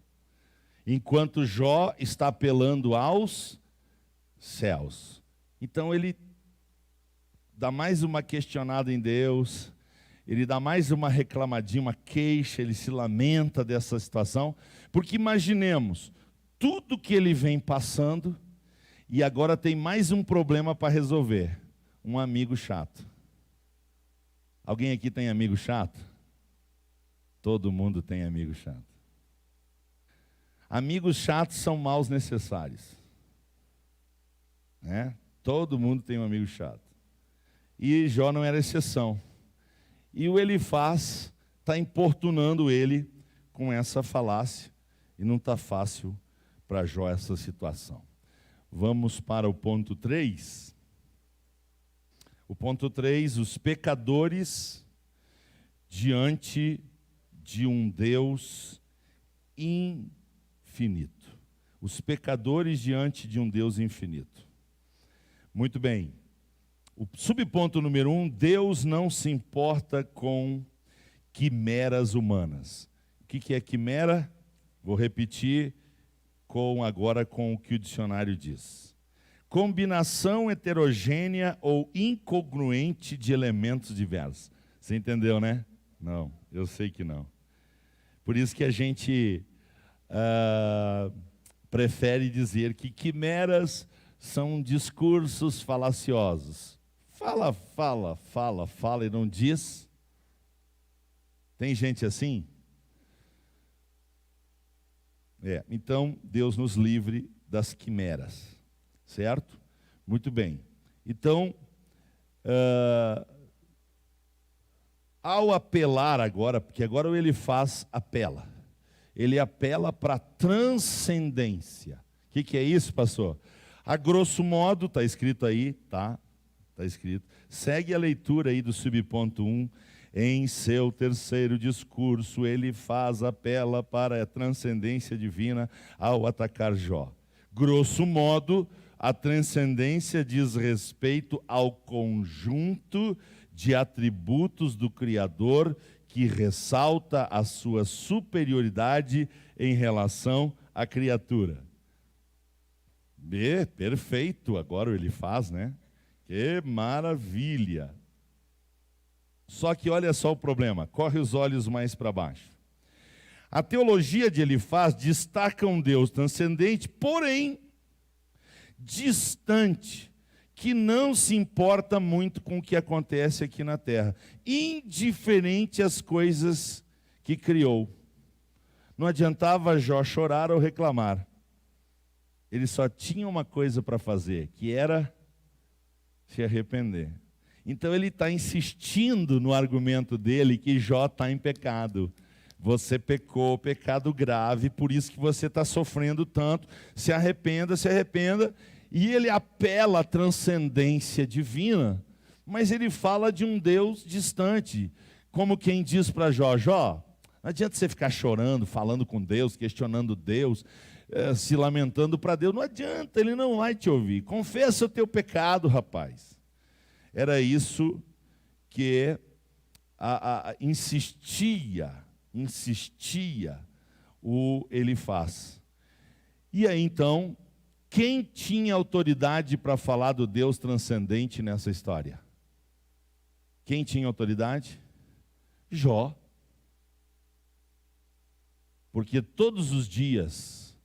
Speaker 1: enquanto Jó está apelando aos céus. Então ele dá mais uma questionada em Deus, ele dá mais uma reclamadinha, uma queixa, ele se lamenta dessa situação, porque imaginemos, tudo que ele vem passando, e agora tem mais um problema para resolver, um amigo chato. Alguém aqui tem amigo chato? Todo mundo tem amigo chato. Amigos chatos são maus necessários. Né? Todo mundo tem um amigo chato. E Jó não era exceção. E o Elifaz está importunando ele com essa falácia. E não está fácil para Jó essa situação. Vamos para o ponto 3. O ponto 3, os pecadores diante de um Deus infinito. Os pecadores diante de um Deus infinito. Muito bem. O subponto número 1, Deus não se importa com quimeras humanas. O que é quimera? Vou repetir agora com o que o dicionário diz. Combinação heterogênea ou incongruente de elementos diversos. Você entendeu, né? Não, eu sei que não. Por isso que a gente prefere dizer que quimeras são discursos falaciosos. Fala e não diz. Tem gente assim? Então, Deus nos livre das quimeras, certo? Muito bem. Então, ao apelar agora, porque agora o Elifaz apela. Ele apela para a transcendência. O que é isso, pastor? A grosso modo, está escrito aí, tá? Está escrito. Segue a leitura aí do subponto 1. Em seu terceiro discurso, Elifaz apela para a transcendência divina ao atacar Jó. Grosso modo, a transcendência diz respeito ao conjunto de atributos do Criador que ressalta a sua superioridade em relação à criatura. Perfeito, agora ele faz, né? Que maravilha! Só que olha só o problema, corre os olhos mais para baixo. A teologia de Elifaz destaca um Deus transcendente, porém distante, que não se importa muito com o que acontece aqui na terra, indiferente às coisas que criou. Não adiantava Jó chorar ou reclamar. Ele só tinha uma coisa para fazer, que era se arrepender. Então ele está insistindo no argumento dele que Jó está em pecado. Você pecou, pecado grave, por isso que você está sofrendo tanto. Se arrependa. E ele apela à transcendência divina, mas ele fala de um Deus distante. Como quem diz para Jó, Jó, não adianta você ficar chorando, falando com Deus, questionando Deus, se lamentando para Deus. Não adianta, ele não vai te ouvir. Confessa o teu pecado, rapaz. Era isso que insistia o Elifaz. E aí então, quem tinha autoridade para falar do Deus transcendente nessa história? Quem tinha autoridade? Jó. Porque todos os dias,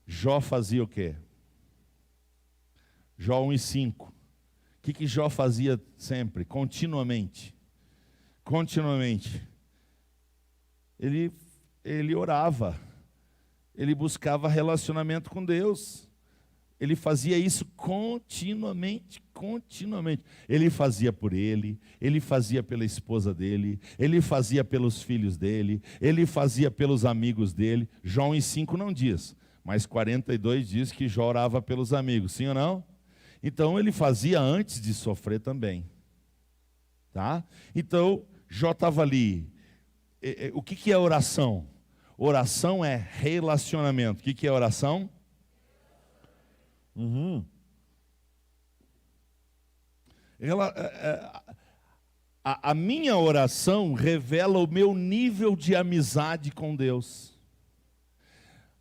Speaker 1: Jó fazia o quê? Jó 1:5. O que Jó fazia sempre, continuamente? Ele orava, ele buscava relacionamento com Deus, ele fazia isso continuamente. Ele fazia por ele fazia pela esposa dele, ele fazia pelos filhos dele, ele fazia pelos amigos dele. Jó 1:5 não diz, mas 42 diz que Jó orava pelos amigos, sim ou não? Então ele fazia antes de sofrer também, tá? Então Jó estava ali. O que é oração? Oração é relacionamento. O que é oração? A minha oração revela o meu nível de amizade com Deus.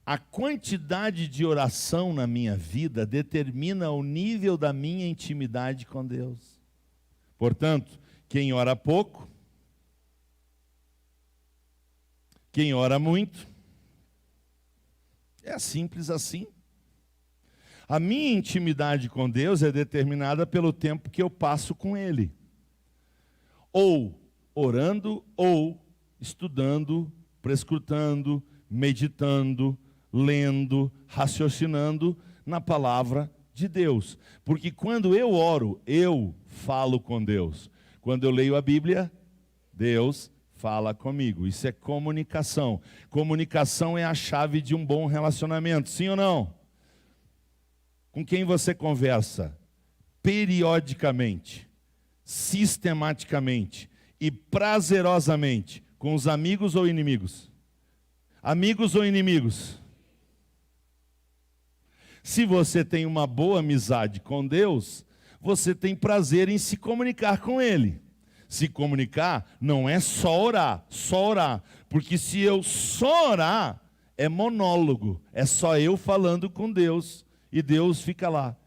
Speaker 1: A quantidade de oração na minha vida determina o nível da minha intimidade com Deus. Portanto, quem ora pouco, quem ora muito, é simples assim. A minha intimidade com Deus é determinada pelo tempo que eu passo com Ele. Ou orando, ou estudando, prescrutando, meditando, lendo, raciocinando na palavra de Deus. Porque quando eu oro, eu falo com Deus. Quando eu leio a Bíblia, Deus fala comigo. Isso é comunicação. Comunicação é a chave de um bom relacionamento, sim ou não? com quem você conversa periodicamente, sistematicamente e prazerosamente, com os amigos ou inimigos? Amigos ou inimigos? Se você tem uma boa amizade com Deus, você tem prazer em se comunicar com Ele. Se comunicar não é só orar, porque se eu só orar, é monólogo, é só eu falando com Deus, e Deus fica lá,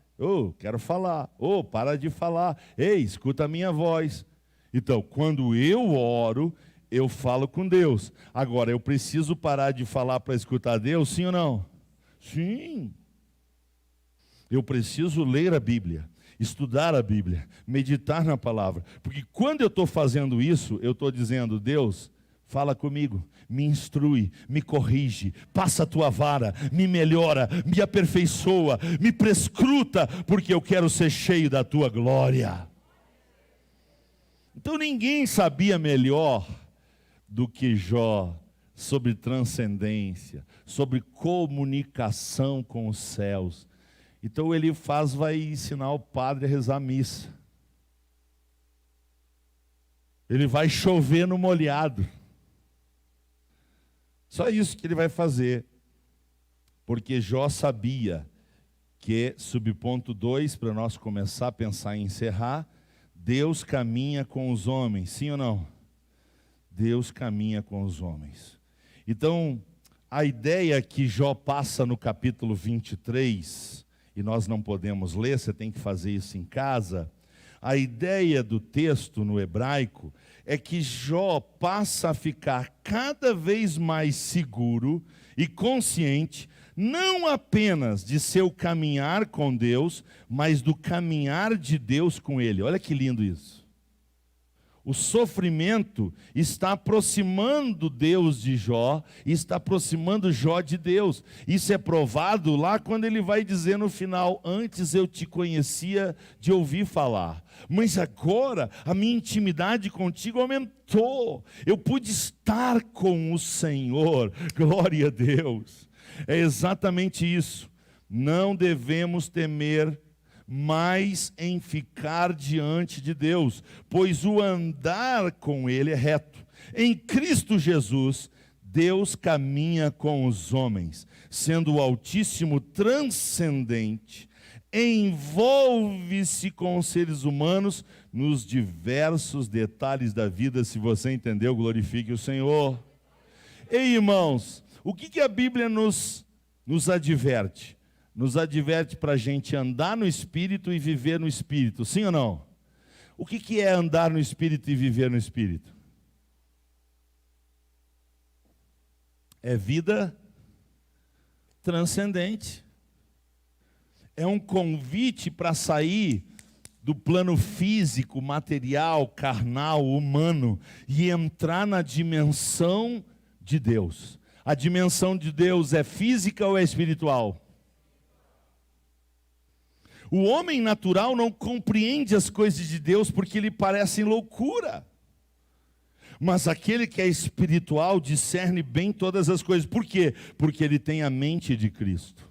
Speaker 1: quero falar, para de falar, ei, escuta a minha voz. Então, quando eu oro, eu falo com Deus. Agora, eu preciso parar de falar para escutar Deus, sim ou não? Sim. Eu preciso ler a Bíblia, estudar a Bíblia, meditar na palavra. Porque quando eu estou fazendo isso, eu estou dizendo, Deus, fala comigo, me instrui, me corrige, passa a tua vara, me melhora, me aperfeiçoa, me prescruta, porque eu quero ser cheio da tua glória. Então ninguém sabia melhor do que Jó sobre transcendência, sobre comunicação com os céus. Então Elifaz vai ensinar o padre a rezar a missa. Ele vai chover no molhado. Só isso que ele vai fazer. Porque Jó sabia que, subponto 2, para nós começar a pensar em encerrar, Deus caminha com os homens, sim ou não? Deus caminha com os homens. Então, a ideia que Jó passa no capítulo 23, e nós não podemos ler, você tem que fazer isso em casa. A ideia do texto no hebraico é que Jó passa a ficar cada vez mais seguro e consciente, não apenas de seu caminhar com Deus, mas do caminhar de Deus com ele. Olha que lindo isso. O sofrimento está aproximando Deus de Jó, e está aproximando Jó de Deus. Isso é provado lá quando ele vai dizer no final, antes eu te conhecia de ouvir falar, mas agora a minha intimidade contigo aumentou. Eu pude estar com o Senhor, glória a Deus. É exatamente isso. Não devemos temer mas em ficar diante de Deus, pois o andar com Ele é reto. Em Cristo Jesus, Deus caminha com os homens, sendo o Altíssimo transcendente, envolve-se com os seres humanos nos diversos detalhes da vida. Se você entendeu, glorifique o Senhor. Ei, irmãos, o que a Bíblia nos adverte? Nos adverte para a gente andar no Espírito e viver no Espírito, sim ou não? O que é andar no Espírito e viver no Espírito? É vida transcendente. É um convite para sair do plano físico, material, carnal, humano e entrar na dimensão de Deus. A dimensão de Deus é física ou é espiritual? O homem natural não compreende as coisas de Deus porque lhe parecem loucura. Mas aquele que é espiritual discerne bem todas as coisas. Por quê? Porque ele tem a mente de Cristo.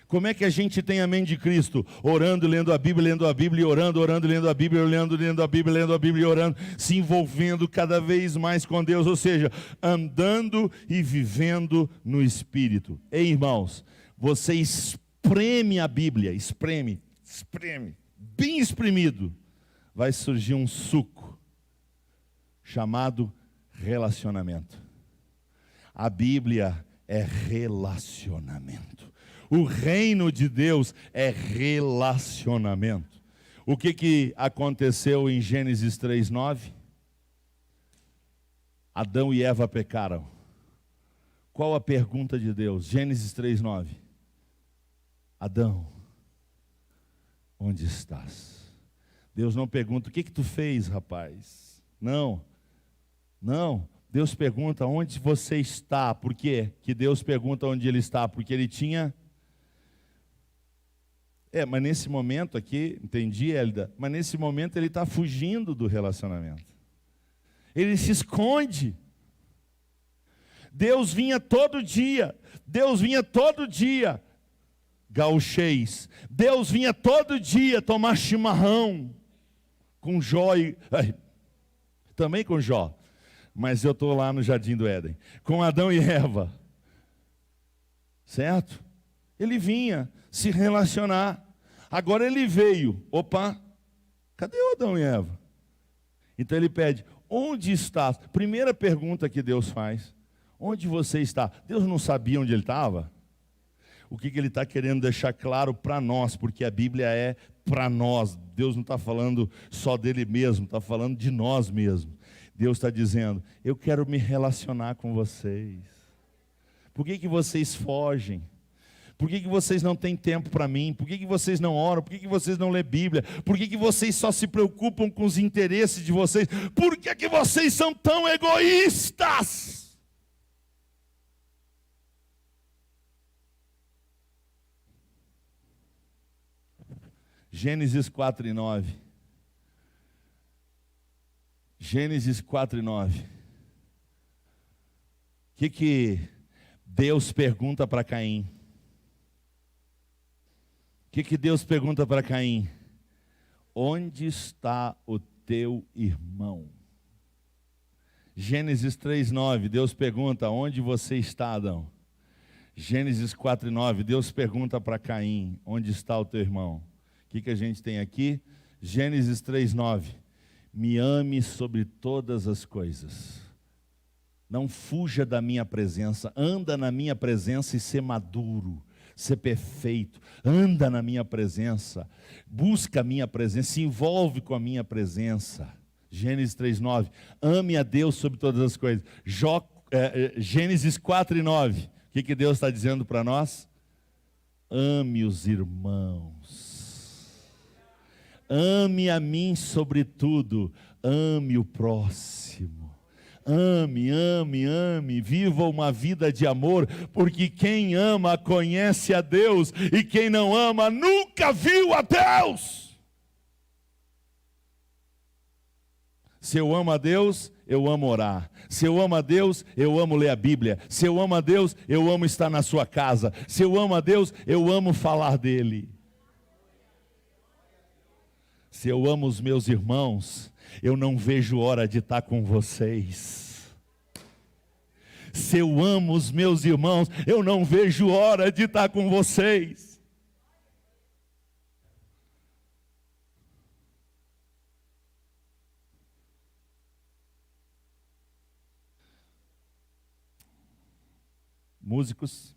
Speaker 1: Como é que a gente tem a mente de Cristo? Orando, lendo a Bíblia e orando, lendo a Bíblia, lendo a Bíblia e orando, se envolvendo cada vez mais com Deus, ou seja, andando e vivendo no Espírito. Ei, irmãos, você espreme a Bíblia, espreme, bem espremido, vai surgir um suco chamado relacionamento. A Bíblia é relacionamento. O reino de Deus é relacionamento. O que aconteceu em Gênesis 3:9? Adão e Eva pecaram. Qual a pergunta de Deus? Gênesis 3:9. Adão, onde estás? Deus não pergunta, o que tu fez, rapaz? Não. Deus pergunta, onde você está? Por quê que Deus pergunta onde ele está? Porque ele tinha... mas nesse momento aqui, entendi, Hélida, mas nesse momento ele está fugindo do relacionamento. Ele se esconde. Deus vinha todo dia. gauchês. Deus vinha todo dia tomar chimarrão com Jó também com Jó, mas eu estou lá no Jardim do Éden, com Adão e Eva, certo? Ele vinha se relacionar. Agora ele veio, opa, cadê o Adão e Eva? Então ele pede, onde estás? Primeira pergunta que Deus faz, onde você está? Deus não sabia onde ele estava? O que ele está querendo deixar claro para nós, porque a Bíblia é para nós. Deus não está falando só dele mesmo, está falando de nós mesmos. Deus está dizendo, eu quero me relacionar com vocês. Por que vocês fogem? Por que vocês não têm tempo para mim? Por que vocês não oram? Por que vocês não lêem Bíblia? Por que vocês só se preocupam com os interesses de vocês? Por que vocês são tão egoístas? Gênesis 4:9. Gênesis 4:9. O que Deus pergunta para Caim? O que Deus pergunta para Caim? Onde está o teu irmão? Gênesis 3:9, Deus pergunta, onde você está, Adão? Gênesis 4:9, Deus pergunta para Caim, onde está o teu irmão? O que a gente tem aqui? Gênesis 3:9, me ame sobre todas as coisas. Não fuja da minha presença, anda na minha presença e ser maduro, ser perfeito. Anda na minha presença, busca a minha presença, se envolve com a minha presença. Gênesis 3:9, ame a Deus sobre todas as coisas. Gênesis 4:9, o que Deus está dizendo para nós? Ame os irmãos. Ame a mim sobretudo, ame o próximo. Ame, ame, ame, viva uma vida de amor, porque quem ama conhece a Deus, e quem não ama nunca viu a Deus. Se eu amo a Deus, eu amo orar. Se eu amo a Deus, eu amo ler a Bíblia. Se eu amo a Deus, eu amo estar na sua casa. Se eu amo a Deus, eu amo falar dele. Se eu amo os meus irmãos, eu não vejo hora de estar com vocês. Se eu amo os meus irmãos, eu não vejo hora de estar com vocês. Músicos,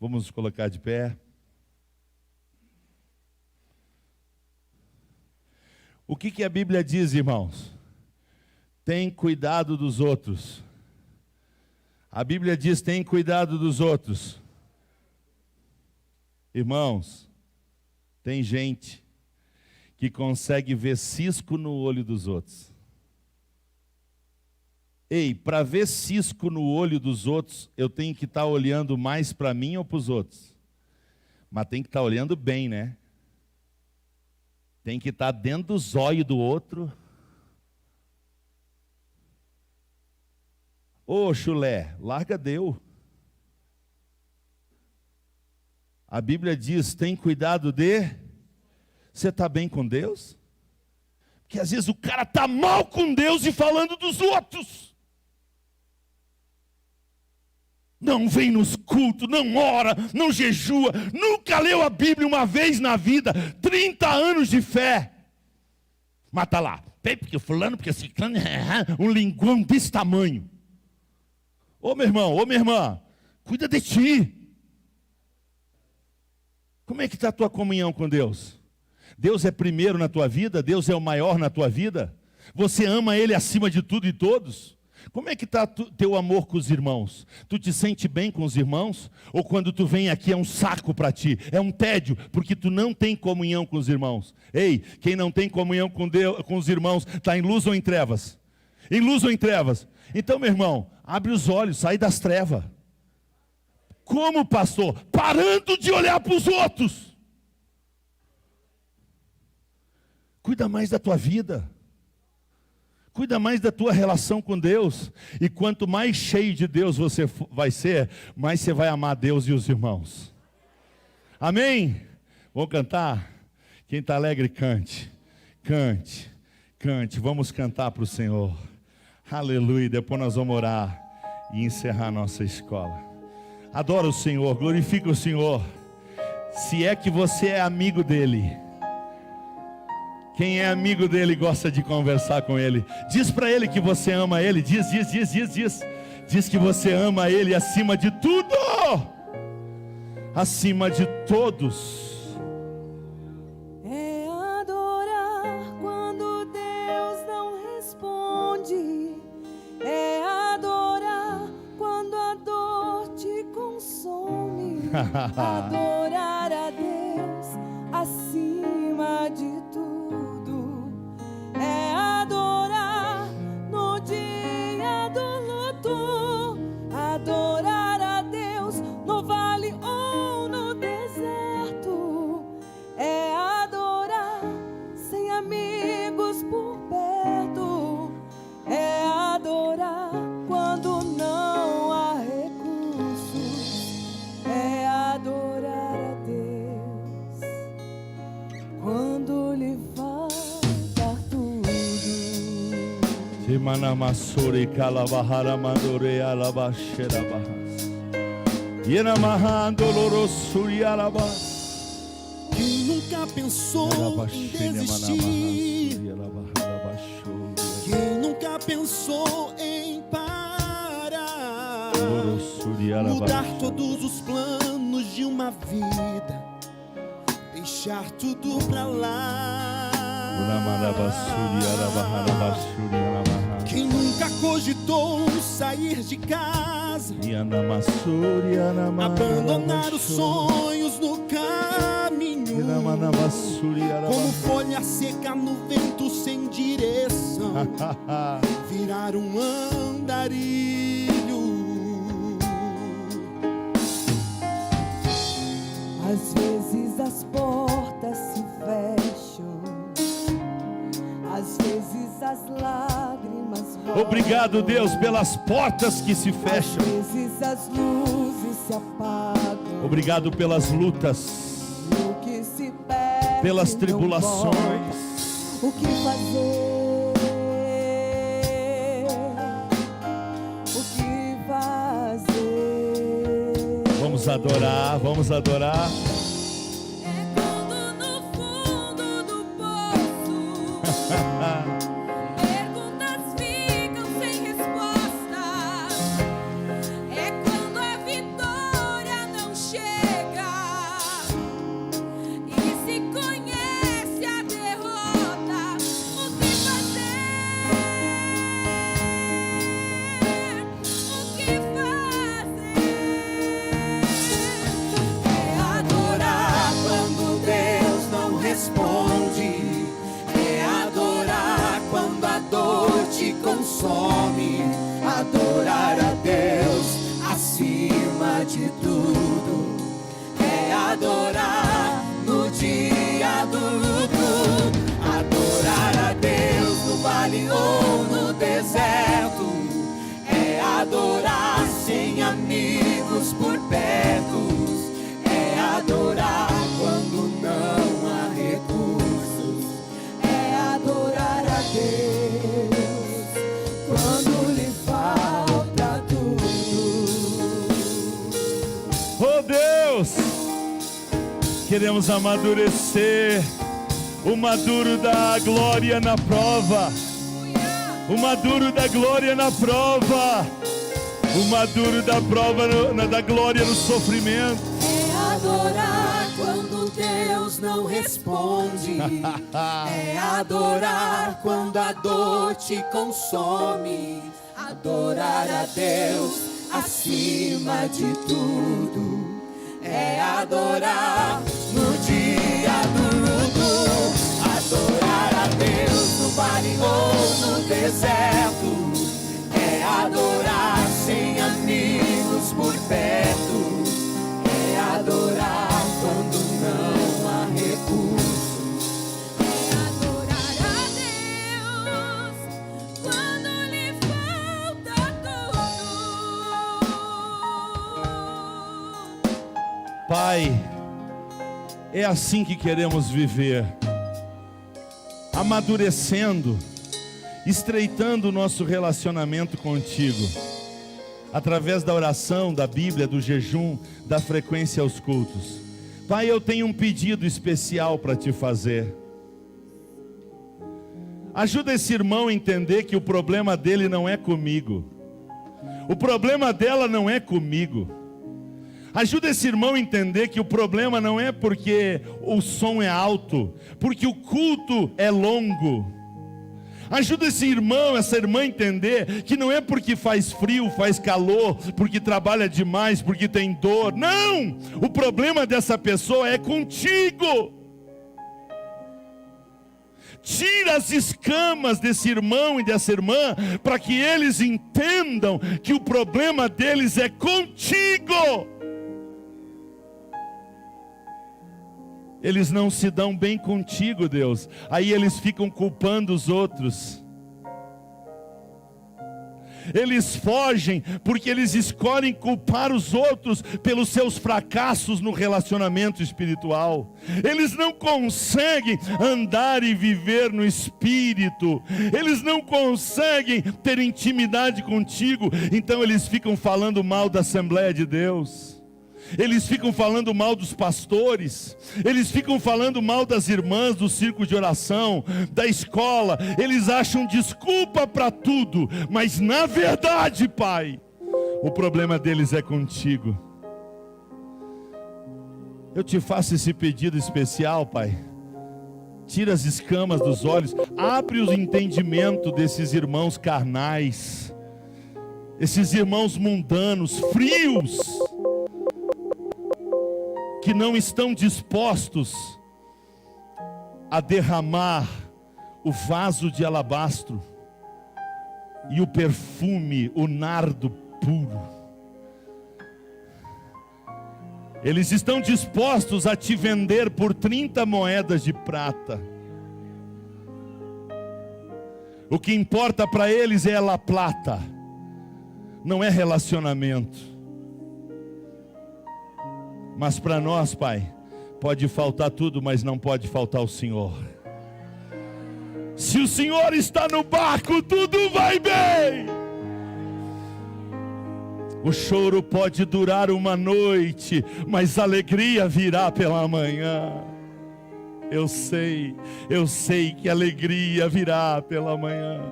Speaker 1: vamos nos colocar de pé. O que a Bíblia diz, irmãos? Tem cuidado dos outros. A Bíblia diz, tem cuidado dos outros. Irmãos, tem gente que consegue ver cisco no olho dos outros. Ei, para ver cisco no olho dos outros, eu tenho que estar olhando mais para mim ou para os outros? Mas tem que estar olhando bem, né? Tem que estar dentro do zóio do outro. Ô chulé, larga Deus. A Bíblia diz, tem cuidado de... Você está bem com Deus? Porque às vezes o cara está mal com Deus e falando dos outros. Não vem nos cultos, não ora, não jejua, nunca leu a Bíblia uma vez na vida, 30 anos de fé. Mas está lá, porque fulano, porque ciclano, um linguão desse tamanho. Ô meu irmão, ô minha irmã, cuida de ti. Como é que está a tua comunhão com Deus? Deus é primeiro na tua vida? Deus é o maior na tua vida? Você ama Ele acima de tudo e todos? Como é que está teu amor com os irmãos? Tu te sente bem com os irmãos? Ou quando tu vem aqui é um saco para ti? É um tédio, porque tu não tem comunhão com os irmãos. Ei, quem não tem comunhão com Deus, com os irmãos, está em luz ou em trevas? Em luz ou em trevas? Então, meu irmão, abre os olhos, sai das trevas. Como, pastor? Parando de olhar para os outros. Cuida mais da tua vida. Cuida mais da tua relação com Deus. E quanto mais cheio de Deus você vai ser, mais você vai amar Deus e os irmãos. Amém? Vamos cantar? Quem está alegre, cante. Cante, cante. Vamos cantar para o Senhor. Aleluia. Depois nós vamos orar e encerrar a nossa escola. Adora o Senhor, glorifica o Senhor. Se é que você é amigo dele. Quem é amigo dele gosta de conversar com ele. Diz para ele que você ama ele. Diz. Diz que você ama ele acima de tudo. Acima de todos.
Speaker 2: É adorar quando Deus não responde. É adorar quando a dor te consome. Adorar a Deus acima de tudo. É adorar no dia do luto. Adorar a Deus no vale ou no deserto. É adorar sem amigos por perto. É adorar quando não há recursos. É adorar a Deus quando lhe falta tudo.
Speaker 1: Manamassuri kalabahara mandore alabashera bahas. Yena mahandoloro suri alabas.
Speaker 3: Quem nunca pensou em desistir? Quem nunca pensou em parar? Mudar todos os planos de uma vida, deixar tudo pra lá. Quem nunca cogitou sair de casa, abandonar os sonhos no caminho, como folha seca no vento sem direção, virar um andarilho.
Speaker 2: Às vezes as portas se fecham, às vezes as lágrimas rolam.
Speaker 1: Obrigado, Deus, pelas portas que se fecham.
Speaker 2: Às vezes as luzes se apagam.
Speaker 1: Obrigado pelas lutas,
Speaker 2: O que se perde
Speaker 1: pelas
Speaker 2: não
Speaker 1: tribulações.
Speaker 2: volta. O que fazer? O que fazer?
Speaker 1: Vamos adorar, vamos adorar.
Speaker 2: É quando no fundo do poço perguntas ficam sem respostas. É quando a vitória não chega e se conhece a derrota. O que fazer? O que fazer? É adorar quando Deus não responde. É adorar quando a dor te consome. Adorar a Deus acima de tudo. É adorar no dia do luto. Adorar a Deus no vale ou no deserto. É adorar sem amigos por perto. É adorar quando não há recursos. É adorar a Deus quando lhe falta tudo.
Speaker 1: Oh Deus, queremos amadurecer. O maduro da glória na prova. O maduro da glória na prova. O maduro da prova, da glória no sofrimento.
Speaker 2: É adorar quando Deus não responde. É adorar quando a dor te consome. Adorar a Deus acima de tudo. É adorar no dia do luto. Adorar a Deus no vale ou no deserto. É adorar sem amigos por perto. É adorar quando não há recursos. É adorar a Deus quando lhe falta tudo.
Speaker 1: Pai, É assim que queremos viver, amadurecendo, estreitando o nosso relacionamento contigo, através da oração, da Bíblia, do jejum, da frequência aos cultos. Pai, eu tenho um pedido especial para te fazer. Ajuda esse irmão a entender que o problema dele não é comigo. O problema dela não é comigo. Ajuda esse irmão a entender que o problema não é porque o som é alto, porque o culto é longo. Ajuda esse irmão, essa irmã a entender que não é porque faz frio, faz calor, porque trabalha demais, porque tem dor. Não! O problema dessa pessoa é contigo. Tira as escamas desse irmão e dessa irmã, para que eles entendam que o problema deles é contigo. Eles não se dão bem contigo, Deus. Aí eles ficam culpando os outros. Eles fogem porque eles escolhem culpar os outros pelos seus fracassos no relacionamento espiritual. Eles não conseguem andar e viver no Espírito. Eles não conseguem ter intimidade contigo. Então eles ficam falando mal da Assembleia de Deus. Eles ficam falando mal dos pastores, eles ficam falando mal das irmãs do círculo de oração, da escola. Eles acham desculpa para tudo, mas na verdade, Pai, o problema deles é contigo. Eu te faço esse pedido especial, Pai. Tira as escamas dos olhos, abre o entendimento desses irmãos carnais, esses irmãos mundanos, frios, que não estão dispostos a derramar o vaso de alabastro e o perfume, o nardo puro. Eles estão dispostos a te vender por 30 moedas de prata. O que importa para eles é a plata, não é relacionamento. Mas para nós, Pai, pode faltar tudo, mas não pode faltar o Senhor. Se o Senhor está no barco, tudo vai bem. O choro pode durar uma noite, mas a alegria virá pela manhã. Eu sei que a alegria virá pela manhã.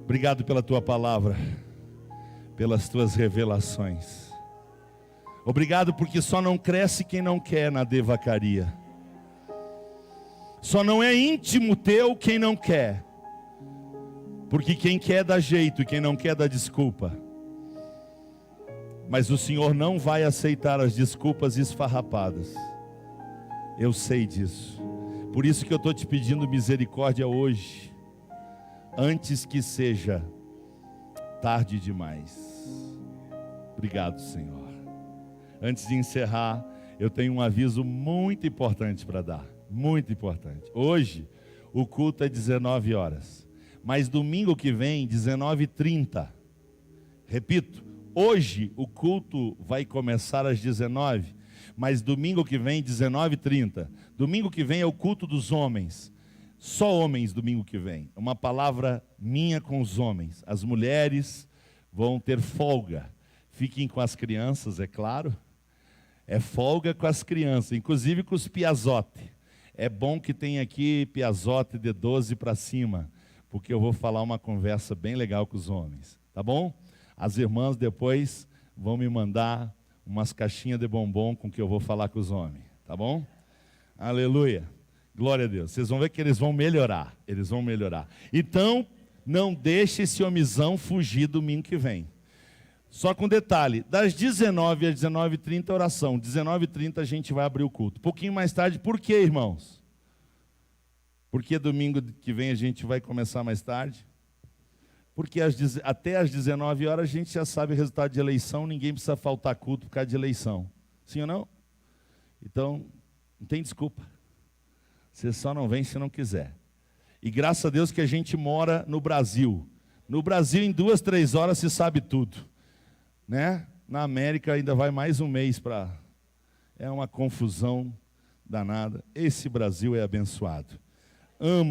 Speaker 1: Obrigado pela tua palavra, pelas tuas revelações. Obrigado porque só não cresce quem não quer na devacaria. Só não é íntimo teu quem não quer. Porque quem quer dá jeito e quem não quer dá desculpa. Mas o Senhor não vai aceitar as desculpas esfarrapadas. Eu sei disso. Por isso que eu estou te pedindo misericórdia hoje, antes que seja tarde demais. Obrigado, Senhor. Antes de encerrar, eu tenho um aviso muito importante para dar. Muito importante. Hoje, o culto é 19 horas. Mas domingo que vem, 19h30. Repito, hoje o culto vai começar às 19h. Mas domingo que vem, 19h30. Domingo que vem é o culto dos homens. Só homens domingo que vem. Uma palavra minha com os homens. As mulheres vão ter folga. Fiquem com as crianças, é claro. É folga com as crianças, inclusive com os piazote. É bom que tenha aqui piazote de 12 para cima, porque eu vou falar uma conversa bem legal com os homens. Tá bom? As irmãs depois vão me mandar umas caixinhas de bombom com que eu vou falar com os homens. Tá bom? Aleluia. Glória a Deus. Vocês vão ver que eles vão melhorar. Eles vão melhorar. Então, não deixe esse homizão fugir domingo que vem. Só com detalhe, das 19 às 19h30 oração, 19h30 a gente vai abrir o culto. Um pouquinho mais tarde, por quê, irmãos? Porque domingo que vem a gente vai começar mais tarde? Porque até às 19 horas a gente já sabe o resultado de eleição, ninguém precisa faltar culto por causa de eleição. Sim ou não? Então, não tem desculpa. Você só não vem se não quiser. E graças a Deus que a gente mora no Brasil. No Brasil, em 2, 3 horas se sabe tudo. Né? Na América ainda vai mais um mês para... É uma confusão danada. Esse Brasil é abençoado. Amo